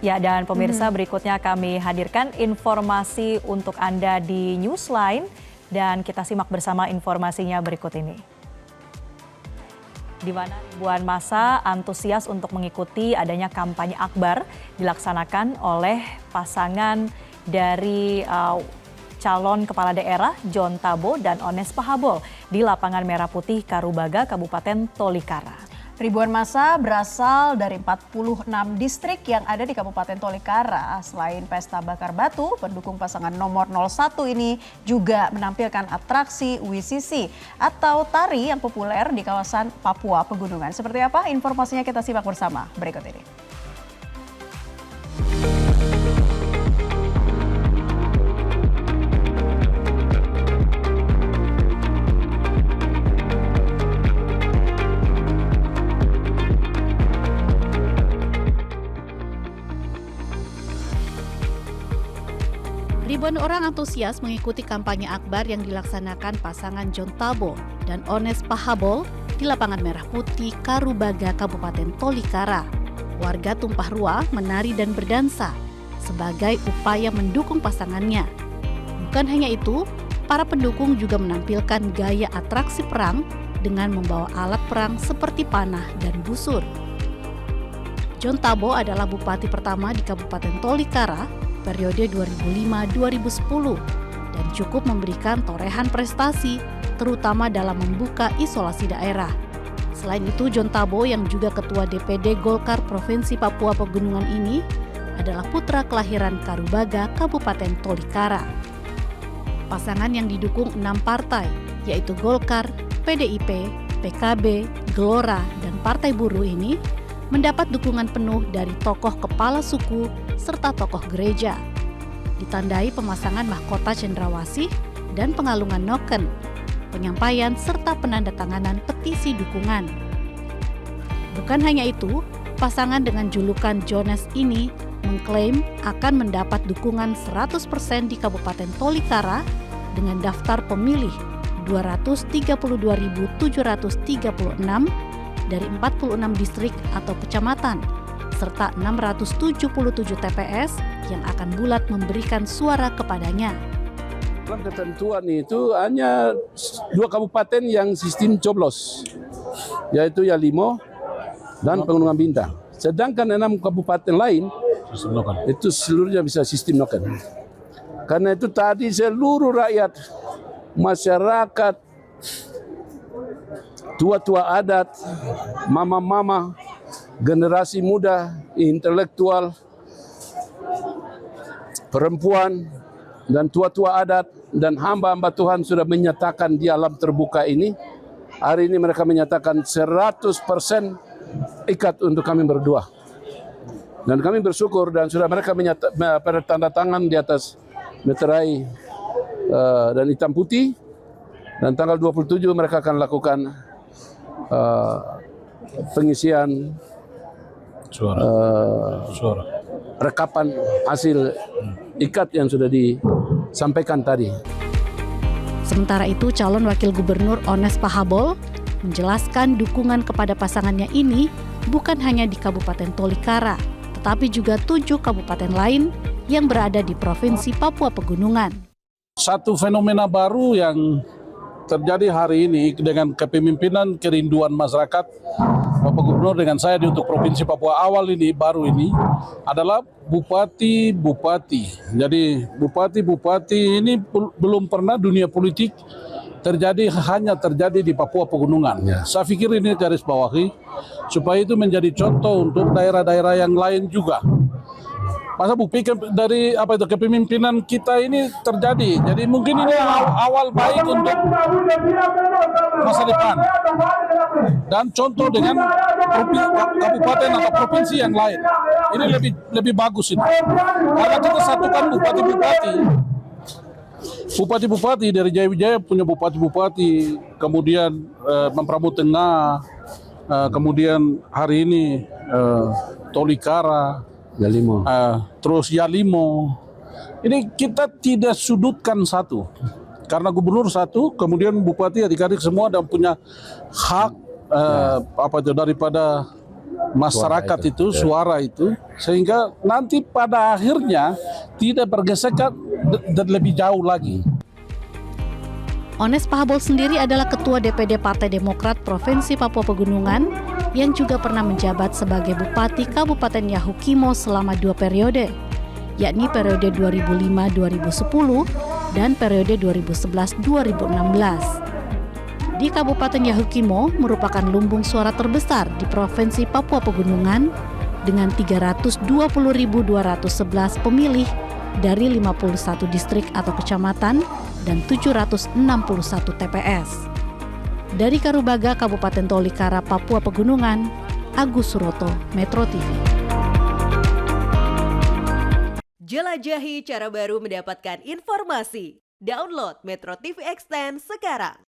Ya, dan pemirsa berikutnya kami hadirkan informasi untuk Anda di Newsline dan kita simak bersama informasinya berikut ini. Di mana ribuan massa antusias untuk mengikuti adanya kampanye akbar dilaksanakan oleh pasangan dari calon kepala daerah John Tabo dan Ones Pahabol di lapangan Merah Putih Karubaga, Kabupaten Tolikara. Ribuan massa berasal dari 46 distrik yang ada di Kabupaten Tolikara. Selain pesta bakar batu, pendukung pasangan nomor 01 ini juga menampilkan atraksi WCC atau tari yang populer di kawasan Papua Pegunungan. Seperti apa? Informasinya kita simak bersama berikut ini. Ribuan orang antusias mengikuti kampanye akbar yang dilaksanakan pasangan John Tabo dan Ones Pahabol di lapangan Merah Putih Karubaga, Kabupaten Tolikara. Warga tumpah ruah menari dan berdansa sebagai upaya mendukung pasangannya. Bukan hanya itu, para pendukung juga menampilkan gaya atraksi perang dengan membawa alat perang seperti panah dan busur. John Tabo adalah bupati pertama di Kabupaten Tolikara periode 2005-2010 dan cukup memberikan torehan prestasi terutama dalam membuka isolasi daerah. Selain itu, John Tabo yang juga ketua DPD Golkar Provinsi Papua Pegunungan ini adalah putra kelahiran Karubaga, Kabupaten Tolikara. Pasangan yang didukung 6 partai yaitu Golkar, PDIP, PKB, Gelora, dan Partai Buruh ini mendapat dukungan penuh dari tokoh kepala suku serta tokoh gereja. Ditandai pemasangan mahkota cendrawasih dan pengalungan noken, penyampaian serta penandatanganan petisi dukungan. Bukan hanya itu, pasangan dengan julukan Jones ini mengklaim akan mendapat dukungan 100% di Kabupaten Tolikara dengan daftar pemilih 232.736 dari 46 distrik atau kecamatan, serta 677 TPS yang akan bulat memberikan suara kepadanya. Dalam ketentuan itu hanya 2 kabupaten yang sistem coblos, yaitu Yalimo dan Pegunungan Bintang. Sedangkan 6 kabupaten lain itu seluruhnya bisa sistem noken. Karena itu tadi seluruh rakyat, masyarakat, tua-tua adat, mama-mama, generasi muda, intelektual, perempuan, dan tua-tua adat, dan hamba-hamba Tuhan sudah menyatakan di alam terbuka ini. Hari ini mereka menyatakan 100% ikat untuk kami berdua. Dan kami bersyukur dan sudah mereka pada tanda tangan di atas meterai dan hitam putih. Dan tanggal 27 mereka akan lakukan pengisian rekapan hasil ikat yang sudah disampaikan tadi. Sementara itu, calon wakil gubernur Ones Pahabol menjelaskan dukungan kepada pasangannya ini bukan hanya di Kabupaten Tolikara, tetapi juga 7 kabupaten lain yang berada di Provinsi Papua Pegunungan. Satu fenomena baru yang terjadi hari ini dengan kepemimpinan kerinduan masyarakat Bapak Gubernur dengan saya untuk Provinsi Papua awal ini, baru ini adalah bupati-bupati. Jadi bupati-bupati ini belum pernah dunia politik hanya terjadi di Papua Pegunungan. Ya. Saya pikir ini garis bawahi supaya itu menjadi contoh untuk daerah-daerah yang lain juga. Masa bukti dari kepemimpinan kita ini terjadi. Jadi mungkin ini awal baik untuk masa depan. Dan contoh dengan kabupaten atau provinsi yang lain. Ini lebih bagus ini. Karena kita satukan bupati-bupati. Bupati-bupati dari Jaya-Wijaya punya bupati-bupati, kemudian Mampramo Tengah, kemudian hari ini Tolikara, Yalimo. Terus Yalimo. Ini kita tidak sudutkan satu. Karena gubernur satu, kemudian bupati adik-adik semua dan punya hak daripada masyarakat suara itu, sehingga nanti pada akhirnya tidak bergesekan dan lebih jauh lagi. Ones Pahabol sendiri adalah Ketua DPD Partai Demokrat Provinsi Papua Pegunungan yang juga pernah menjabat sebagai Bupati Kabupaten Yahukimo selama 2 periode, yakni periode 2005-2010 dan periode 2011-2016. Di Kabupaten Yahukimo merupakan lumbung suara terbesar di Provinsi Papua Pegunungan dengan 320.211 pemilih dari 51 distrik atau kecamatan dan 761 TPS. Dari Karubaga, Kabupaten Tolikara, Papua Pegunungan, Agus Suroto, Metro TV. Jelajahi cara baru mendapatkan informasi. Download Metro TV Extend sekarang.